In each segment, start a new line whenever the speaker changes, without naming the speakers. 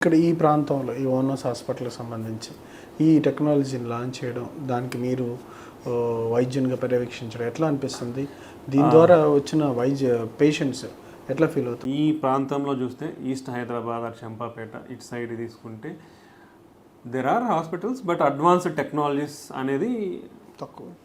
ఇక్కడ ఈ ప్రాంతంలో ఈ ఓనర్స్ హాస్పిటల్కి సంబంధించి ఈ టెక్నాలజీని లాంచ్ చేయడం, దానికి మీరు వైద్యునిగా పర్యవేక్షించడం ఎట్లా అనిపిస్తుంది? దీని ద్వారా వచ్చిన పేషెంట్స్ ఎట్లా ఫీల్ అవుతుంది?
ఈ ప్రాంతంలో చూస్తే ఈస్ట్ హైదరాబాద్ చంపాపేట ఇటు సైడ్ తీసుకుంటే there are hospitals, but advanced technologies అనేది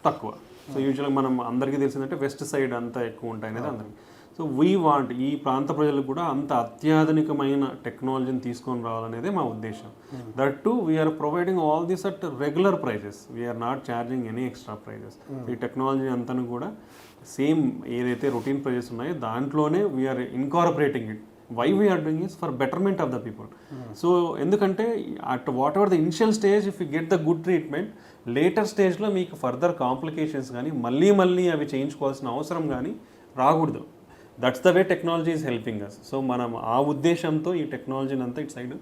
తక్కువ. సో యూజువల్గా మనం అందరికీ తెలిసిందంటే వెస్ట్ సైడ్ అంతా ఎక్కువ ఉంటాయి అనేది అందరికీ. సో వీ వాంట్ ఈ ప్రాంత ప్రజలకు కూడా అంత అత్యాధునికమైన టెక్నాలజీని తీసుకొని రావాలనేదే మా ఉద్దేశం. That to we are providing all this at regular prices, we are not charging any extra prices. ఈ టెక్నాలజీ అంతా కూడా సేమ్ ఏదైతే రొటీన్ ప్రైజెస్ ఉన్నాయో దాంట్లోనే we are incorporating it. Why we are doing is for betterment of the people. So ఎందుకంటే at whatever the initial stage if you get the good treatment, later స్టేజ్లో మీకు further complications కానీ మళ్ళీ అవి చేయించుకోవాల్సిన అవసరం కానీ రాకూడదు. That's the way technology is helping us. So మనం ఆ ఉద్దేశంతో ఈ టెక్నాలజీని అంతా ఇటు సైడ్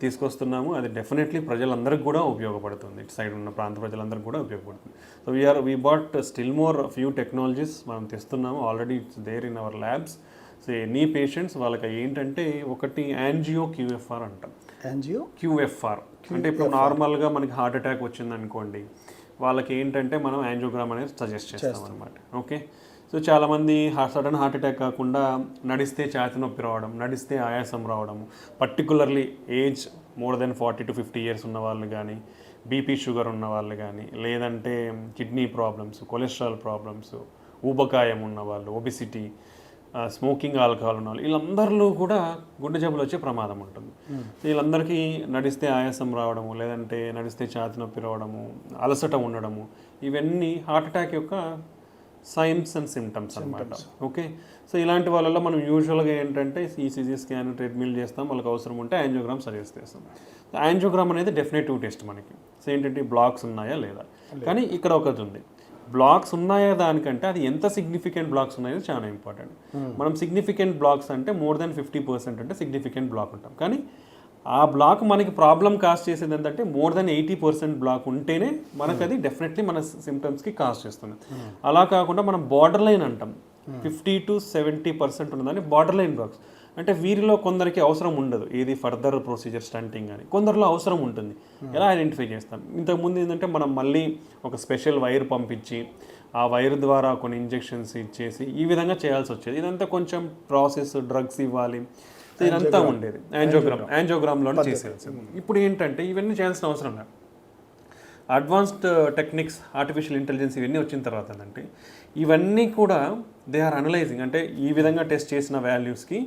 తీసుకొస్తున్నాము. అది డెఫినెట్లీ ప్రజలందరికీ కూడా ఉపయోగపడుతుంది, ఇటు సైడ్ ఉన్న ప్రాంత ప్రజలందరికీ కూడా ఉపయోగపడుతుంది. So we bought still more few technologies మనం తెస్తున్నాము. Already it's there in our labs. So any patients వాళ్ళకి ఏంటంటే ఒకటి యాంజియో క్యూఎఫ్ఆర్ అంటాం.
యాంజియో
క్యూఎఫ్ఆర్ అంటే ఇప్పుడు నార్మల్గా మనకి హార్ట్ అటాక్ వచ్చింది అనుకోండి, వాళ్ళకి ఏంటంటే మనం యాంజియోగ్రామ్ అనేది సజెస్ట్ చేస్తాం అనమాట. ఓకే, సో చాలామంది సడన్ హార్ట్ అటాక్ కాకుండా నడిస్తే ఛాతీ నొప్పి రావడం, నడిస్తే ఆయాసం రావడము, particularly age more than 40 to 50 years ఉన్న వాళ్ళు కానీ, బీపీ షుగర్ ఉన్న వాళ్ళు కానీ, లేదంటే కిడ్నీ ప్రాబ్లమ్స్, కొలెస్ట్రాల్ ప్రాబ్లమ్స్, ఊబకాయం ఉన్నవాళ్ళు, ఒబిసిటీ, స్మోకింగ్, ఆల్కహాల్ ఉన్న వాళ్ళు, వీళ్ళందరిలో కూడా గుండె జబ్బులు వచ్చే ప్రమాదం ఉంటుంది. వీళ్ళందరికీ నడిస్తే ఆయాసం రావడము, లేదంటే నడిస్తే ఛాతీ నొప్పి రావడము, అలసట ఉండడము, ఇవన్నీ హార్ట్ అటాక్ యొక్క సైన్స్ అండ్ సిమ్టమ్స్ అనమాట. ఓకే, సో ఇలాంటి వాళ్ళలో మనం యూజువల్గా ఏంటంటే ఈసీజీ స్కాన్, ట్రెడ్మిల్ చేస్తాం, వాళ్ళకి అవసరం ఉంటే యాంజియోగ్రామ్ సజెస్ట్ చేస్తాం. యాంజియోగ్రామ్ అనేది డెఫినెటివ్ టెస్ట్ మనకి. సో ఏంటంటే బ్లాక్స్ ఉన్నాయా లేదా, కానీ ఇక్కడ ఒకటి ఉంది, బ్లాక్స్ ఉన్నాయా దానికంటే అది ఎంత సిగ్నిఫికెంట్ బ్లాక్స్ ఉన్నాయో చాలా ఇంపార్టెంట్. మనం సిగ్నిఫికెంట్ బ్లాక్స్ అంటే మోర్ దెన్ 50% అంటే సిగ్నిఫికెంట్ బ్లాక్ ఉంటాం, కానీ ఆ బ్లాక్ మనకి ప్రాబ్లం కాజ్ చేసేది ఏంటంటే మోర్ దెన్ 80% బ్లాక్ ఉంటేనే మనకు అది డెఫినెట్లీ మన సిమ్టమ్స్కి కాజ్ చేస్తుంది. అలా కాకుండా మనం బార్డర్ లైన్ అంటాం, 50 to 70% ఉన్నదని బార్డర్ లైన్ బ్లాక్స్ అంటే వీరిలో కొందరికి అవసరం ఉండదు ఏది ఫర్దర్ ప్రొసీజర్ స్టంటింగ్ అని, కొందరిలో అవసరం ఉంటుంది. ఎలా ఐడెంటిఫై చేస్తాం? ఇంతకుముందు ఏంటంటే మనం మళ్ళీ ఒక స్పెషల్ వైర్ పంపించి ఆ వైర్ ద్వారా కొన్ని ఇంజెక్షన్స్ ఇచ్చేసి ఈ విధంగా చేయాల్సి వచ్చేది. ఇదంతా కొంచెం ప్రాసెస్, డ్రగ్స్ ఇవ్వాలి, ఇదంతా ఉండేది. యాంజియోగ్రామ్లోనే చేసేయాల్సింది. ఇప్పుడు ఏంటంటే ఇవన్నీ చేయాల్సిన అవసరం లేదు. అడ్వాన్స్డ్ టెక్నిక్స్, ఆర్టిఫిషియల్ ఇంటెలిజెన్స్ ఇవన్నీ వచ్చిన తర్వాత అంటే ఇవన్నీ కూడా దే ఆర్ అనలైజింగ్. అంటే ఈ విధంగా టెస్ట్ చేసిన వాల్యూస్కి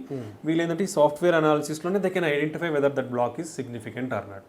వీళ్ళు ఏంటంటే ఈ సాఫ్ట్వేర్ అనాలిసిస్లోనే they can identify whether that block is significant or not.